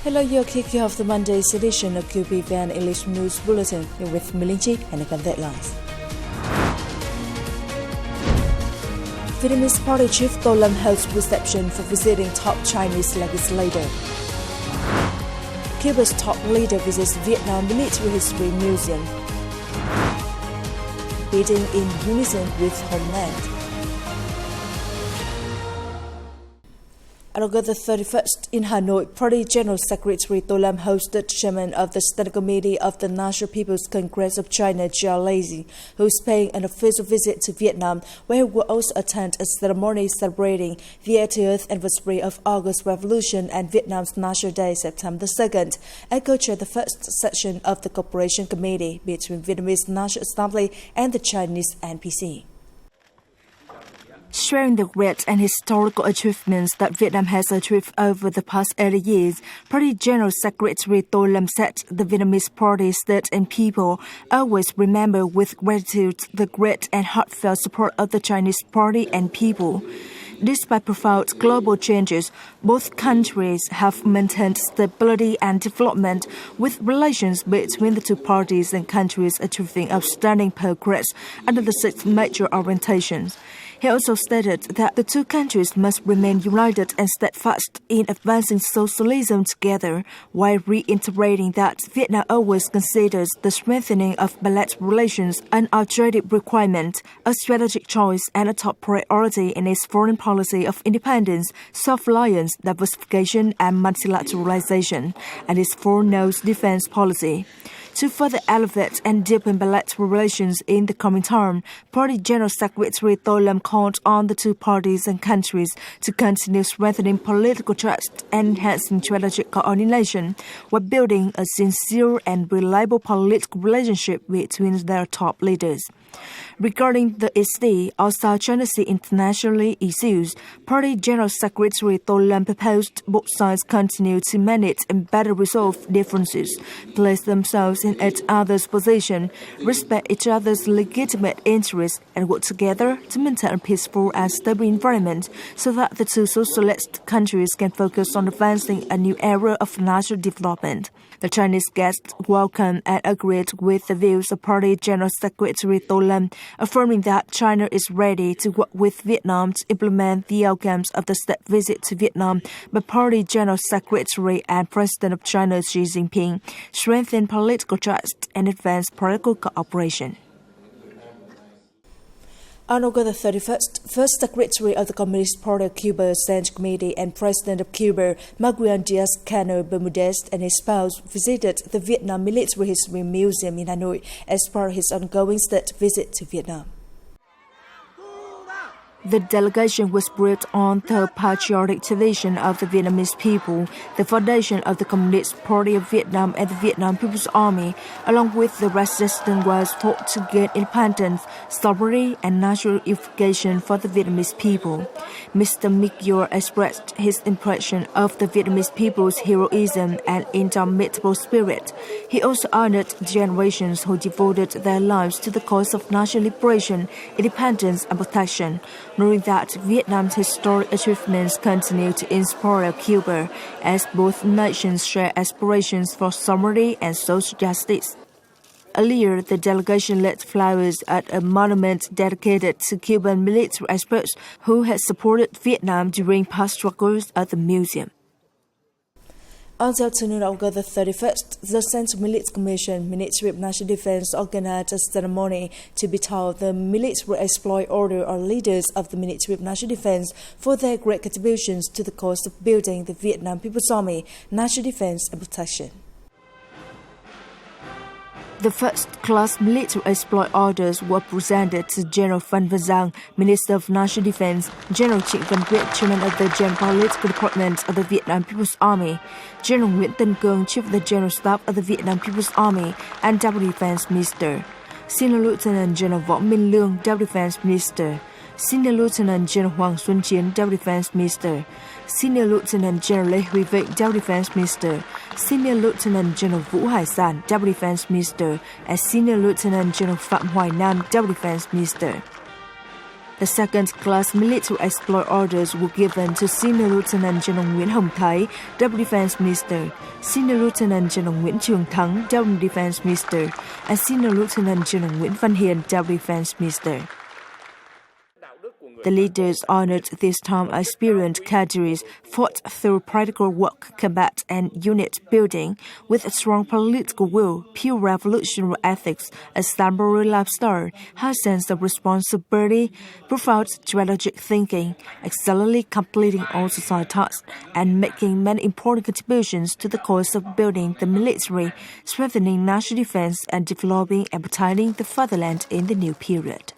Hello, you're kicking off the Monday's edition of QPVN English News Bulletin. You're with Milinchi and the headlines. Vietnamese Party Chief Tô Lâm holds reception for visiting top Chinese legislator. Cuba's top leader visits Vietnam Military History Museum. Meeting in UNISON with HOMELAND. On August 31st in Hanoi, Party General Secretary Tô Lâm hosted Chairman of the Standing Committee of the National People's Congress of China, Jia Lazy, who is paying an official visit to Vietnam, where he will also attend a ceremony celebrating the 80th anniversary of August Revolution and Vietnam's National Day, September 2nd, and co-chair the first session of the Cooperation Committee between Vietnamese National Assembly and the Chinese NPC. Sharing the great and historical achievements that Vietnam has achieved over the past 80 years, Party General Secretary Tô Lâm said the Vietnamese Party, state and people always remember with gratitude the great and heartfelt support of the Chinese Party and people. Despite profound global changes, both countries have maintained stability and development, with relations between the two parties and countries achieving outstanding progress under the six major orientations. He also stated that the two countries must remain united and steadfast in advancing socialism together, while reiterating that Vietnam always considers the strengthening of bilateral relations an outdated requirement, a strategic choice, and a top priority in its foreign policy of independence, self-reliance, diversification, and multilateralization, and its foreign-nose defense policy. To further elevate and deepen bilateral relations in the coming term, Party General Secretary Tô Lâm called on the two parties and countries to continue strengthening political trust and enhancing strategic coordination, while building a sincere and reliable political relationship between their top leaders. Regarding the SD or South China Sea international issues, Party General Secretary Tô Lâm proposed both sides continue to manage and better resolve differences, place themselves in each other's position, respect each other's legitimate interests, and work together to maintain a peaceful and stable environment so that the two socialist countries can focus on advancing a new era of national development. The Chinese guests welcomed and agreed with the views of Party General Secretary Tô Lâm, affirming that China is ready to work with Vietnam to implement the outcomes of the state visit to Vietnam by Party General Secretary and President of China Xi Jinping, strengthen political trust and advance political cooperation. On August 31st, First Secretary of the Communist Party of Cuba, Central Committee, and President of Cuba, Miguel Diaz-Canel Bermudez, and his spouse visited the Vietnam Military History Museum in Hanoi as part of his ongoing state visit to Vietnam. The delegation was built on the patriotic tradition of the Vietnamese people, the foundation of the Communist Party of Vietnam and the Vietnam People's Army, along with the resistance was fought to gain independence, sovereignty, and national unification for the Vietnamese people. Mr. Miguel expressed his impression of the Vietnamese people's heroism and indomitable spirit. He also honored generations who devoted their lives to the cause of national liberation, independence, and protection, knowing that Vietnam's historic achievements continue to inspire Cuba, as both nations share aspirations for sovereignty and social justice. Earlier, the delegation laid flowers at a monument dedicated to Cuban military experts who had supported Vietnam during past struggles at the museum. On the afternoon of August 31st, the Central Military Commission, Ministry of National Defense, organized a ceremony to bestow the Military Exploit Order on leaders of the Ministry of National Defense for their great contributions to the cause of building the Vietnam People's Army, National Defense and Protection. The first-class military exploit orders were presented to General Phan Văn Giang, Minister of National Defense, General Trịnh Văn Quyết, Chairman of the General Political Department of the Vietnam People's Army, General Nguyễn Tân Cương, Chief of the General Staff of the Vietnam People's Army, and Deputy Defense Minister, Senior Lieutenant General Võ Minh Lương, Deputy Defense Minister, Senior Lieutenant General Hoàng Xuân Chiến, Deputy Defense Minister, Senior Lieutenant General Lê Huy Vịnh, Deputy Defense Minister, Senior Lieutenant General Vũ Hải Sản, Deputy Defense Minister, and Senior Lieutenant General Phạm Hoài Nam, Deputy Defense Minister. The second-class military exploit orders were given to Senior Lieutenant General Nguyễn Hồng Thái, Deputy Defense Minister, Senior Lieutenant General Nguyễn Trường Thắng, Deputy Defense Minister, and Senior Lieutenant General Nguyễn Văn Hiền, Deputy Defense Minister. The leaders honored these time-experienced cadres fought through practical work, combat, and unit building with a strong political will, pure revolutionary ethics, a exemplary lifestyle, high sense of responsibility, profound strategic thinking, excellently completing all society tasks, and making many important contributions to the cause of building the military, strengthening national defense, and developing and protecting the fatherland in the new period.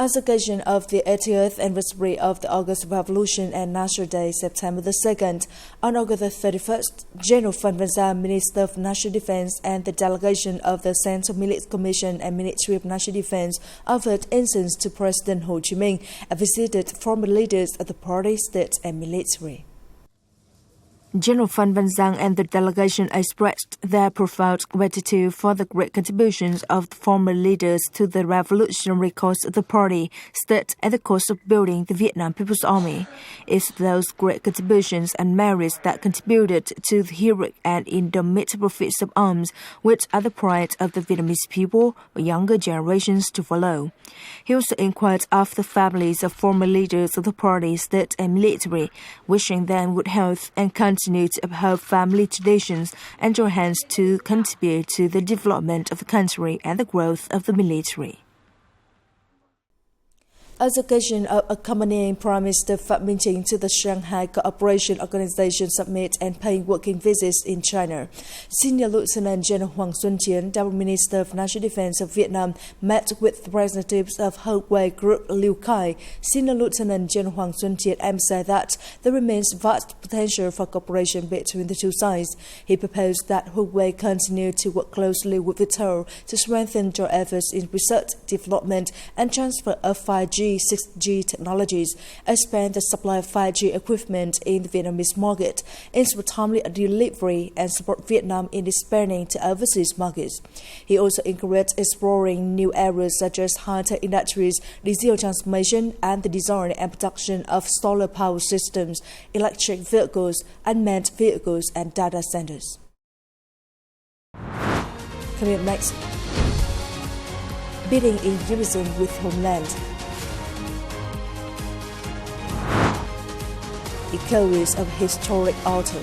As occasion of the 80th anniversary of the August Revolution and National Day, September the 2nd, on August the 31st, General Phan Văn Giang, Minister of National Defense, and the delegation of the Central Military Commission and Ministry of National Defense offered incense to President Ho Chi Minh and visited former leaders of the party, state, and military. General Phan Văn Giang and the delegation expressed their profound gratitude for the great contributions of the former leaders to the revolutionary cause of the party, state, and the cause of building the Vietnam People's Army. It's those great contributions and merits that contributed to the heroic and indomitable feats of arms, which are the pride of the Vietnamese people for younger generations to follow. He also inquired after the families of former leaders of the party, state, and military, wishing them good health and continue to uphold family traditions and join hands to contribute to the development of the country and the growth of the military. As occasion of accompanying Prime Minister Phạm Minh Chính to the Shanghai Cooperation Organization Summit and paying working visits in China, Senior Lieutenant General Hoàng Xuân Chiến, Deputy Minister of National Defense of Vietnam, met with representatives of Huawei Group Liu Kai. Senior Lieutenant General Hoàng Xuân Chiến emphasized that there remains vast potential for cooperation between the two sides. He proposed that Huawei continue to work closely with Theo to strengthen joint efforts in research, development, and transfer of 5G 6G technologies, expand the supply of 5G equipment in the Vietnamese market, ensure timely delivery, and support Vietnam in expanding to overseas markets. He also encouraged exploring new areas such as high-tech industries, digital transformation, and the design and production of solar power systems, electric vehicles, unmanned vehicles, and data centers. Coming up next, bidding in unison with Homeland. Echoes of historic altar.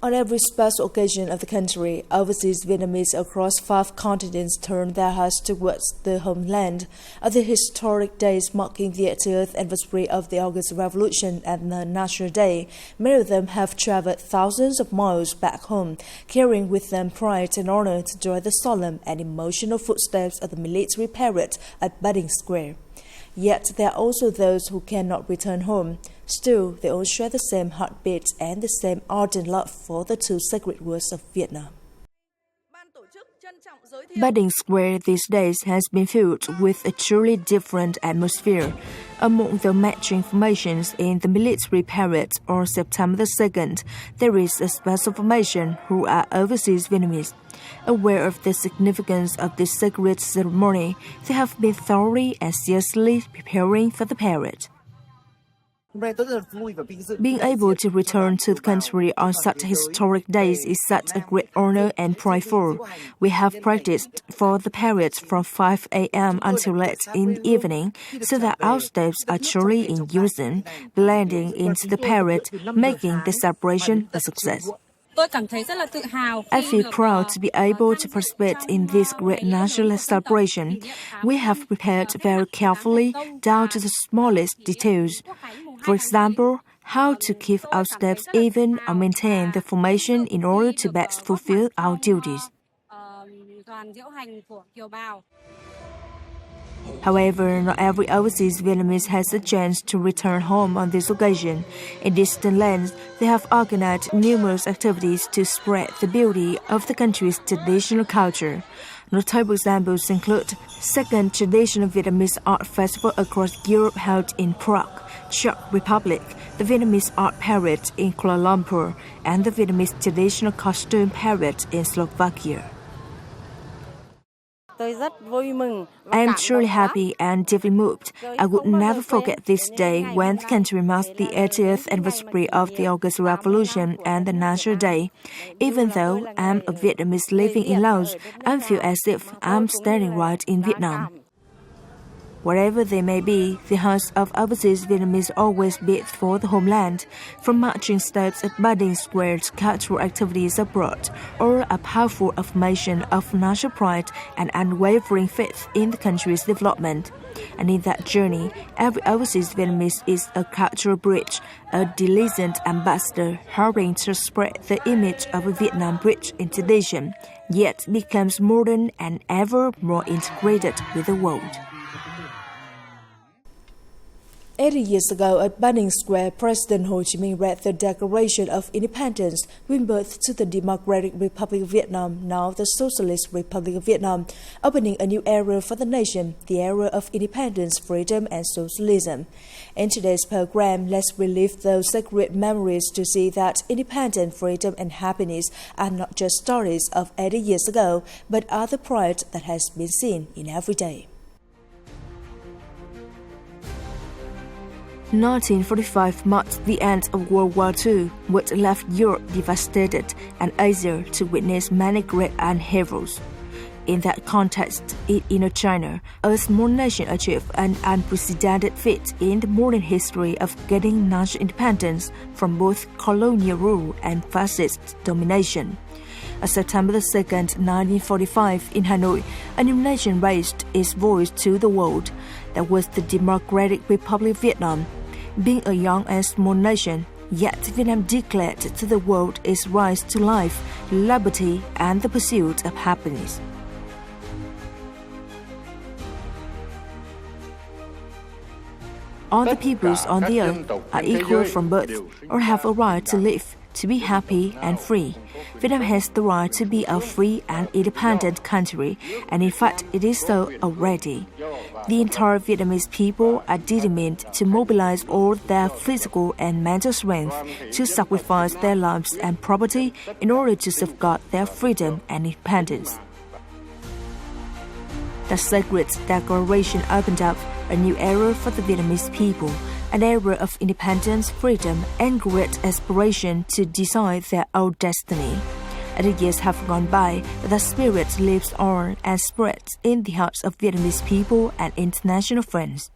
On every special occasion of the country, overseas Vietnamese across 5 continents turn their hearts towards the homeland. Of the historic days marking the 80th anniversary of the August Revolution and the National Day, many of them have traveled thousands of miles back home, carrying with them pride and honor to join the solemn and emotional footsteps of the military parade at Batting Square. Yet there are also those who cannot return home. Still, they all share the same heartbeat and the same ardent love for the two sacred words of Vietnam. Batting Square these days has been filled with a truly different atmosphere. Among the matching formations in the military parade on September the 2nd, there is a special formation who are overseas Vietnamese. Aware of the significance of this sacred ceremony, they have been thoroughly and seriously preparing for the parade. Being able to return to the country on such historic days is such a great honor and prideful. We have practiced for the parade from 5 a.m. until late in the evening, so that our steps are truly in unison, blending into the parade, making the celebration a success. I feel proud to be able to participate in this great national celebration. We have prepared very carefully down to the smallest details. For example, how to keep our steps even or maintain the formation in order to best fulfill our duties. However, not every overseas Vietnamese has a chance to return home on this occasion. In distant lands, they have organized numerous activities to spread the beauty of the country's traditional culture. Notable examples include second traditional Vietnamese art festival across Europe held in Prague, Czech Republic, the Vietnamese art parade in Kuala Lumpur, and the Vietnamese traditional costume parade in Slovakia. I am truly happy and deeply moved. I would never forget this day when the country marks the 80th anniversary of the August Revolution and the National Day. Even though I'm a Vietnamese living in Laos, I feel as if I'm standing right in Vietnam. Wherever they may be, the hearts of overseas Vietnamese always beat for the homeland, from marching steps at budding squares, cultural activities abroad, or a powerful affirmation of national pride and unwavering faith in the country's development. And in that journey, every overseas Vietnamese is a cultural bridge, a diligent ambassador helping to spread the image of a Vietnam rich in tradition, yet becomes modern and ever more integrated with the world. 80 years ago at Budding Square, President Ho Chi Minh read the Declaration of Independence, giving birth to the Democratic Republic of Vietnam, now the Socialist Republic of Vietnam, opening a new era for the nation, the era of independence, freedom, and socialism. In today's program, let's relive those sacred memories to see that independence, freedom, and happiness are not just stories of 80 years ago, but are the pride that has been seen in every day. 1945 marked the end of World War II, which left Europe devastated and Asia to witness many great heroes. In that context, in Indochina, a small nation achieved an unprecedented feat in the modern history of getting national independence from both colonial rule and fascist domination. On September 2, 1945, in Hanoi, a new nation raised its voice to the world. That was the Democratic Republic of Vietnam. Being a young and small nation, yet Vietnam declared to the world its rights to life, liberty, and the pursuit of happiness. All the peoples on the earth are equal from birth or have a right to live, to be happy and free. Vietnam has the right to be a free and independent country, and in fact it is so already. The entire Vietnamese people are determined to mobilize all their physical and mental strength to sacrifice their lives and property in order to safeguard their freedom and independence. The sacred declaration opened up a new era for the Vietnamese people, an era of independence, freedom, and great aspiration to decide their own destiny. 80 years have gone by, but the spirit lives on and spreads in the hearts of Vietnamese people and international friends.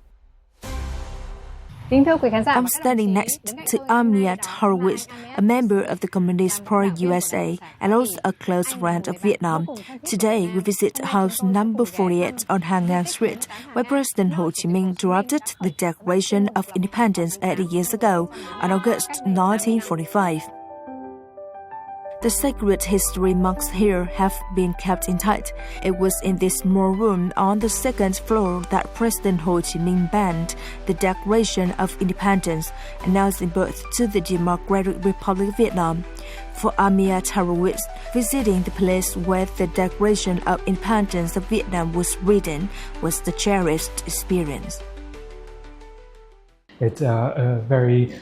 I'm standing next to Amia Horowitz, a member of the Communist Party USA and also a close friend of Vietnam. Today, we visit house number 48 on Han Ngang Street, where President Ho Chi Minh drafted the Declaration of Independence 80 years ago, on August 1945. The sacred history marks here have been kept intact. It was in this small room on the second floor that President Ho Chi Minh penned the Declaration of Independence, announcing birth to the Democratic Republic of Vietnam. For Amia Horowitz, visiting the place where the Declaration of Independence of Vietnam was written was the cherished experience. It's a very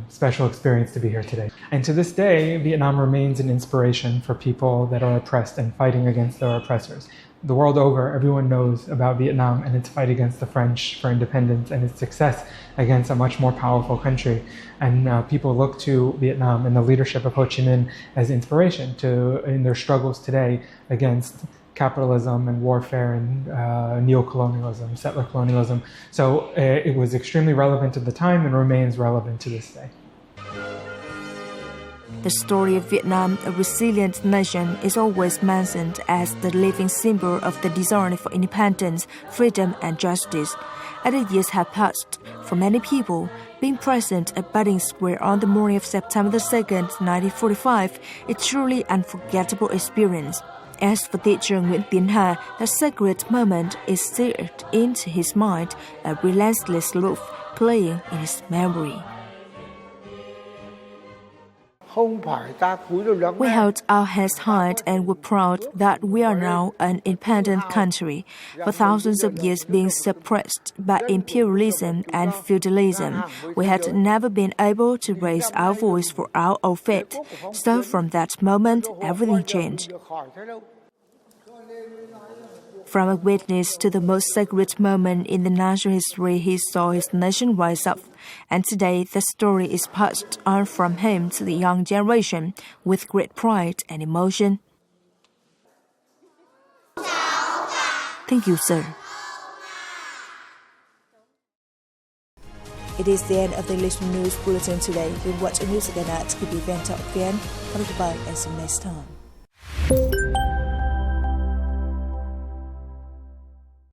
special experience to be here today. And to this day, Vietnam remains an inspiration for people that are oppressed and fighting against their oppressors. The world over, everyone knows about Vietnam and its fight against the French for independence and its success against a much more powerful country. And people look to Vietnam and the leadership of Ho Chi Minh as inspiration in their struggles today against capitalism and warfare and neo-colonialism, settler colonialism. So it was extremely relevant at the time and remains relevant to this day. The story of Vietnam, a resilient nation, is always mentioned as the living symbol of the desire for independence, freedom, and justice. 80 years have passed for many people. Being present at Budding Square on the morning of September 2nd, 1945, is a truly unforgettable experience. As for teacher Nguyễn Tiến Hà, the sacred moment is seared into his mind, a relentless loop playing in his memory. We held our heads high and were proud that we are now an independent country. For thousands of years being suppressed by imperialism and feudalism, we had never been able to raise our voice for our own faith. So from that moment, everything changed. From a witness to the most sacred moment in the national history, he saw his nation rise up. And today, the story is passed on from him to the young generation with great pride and emotion. Thank you, sir. It is the end of the English News Bulletin today. We'll watch the news again at CUBA'S.vn. Goodbye and see you next time.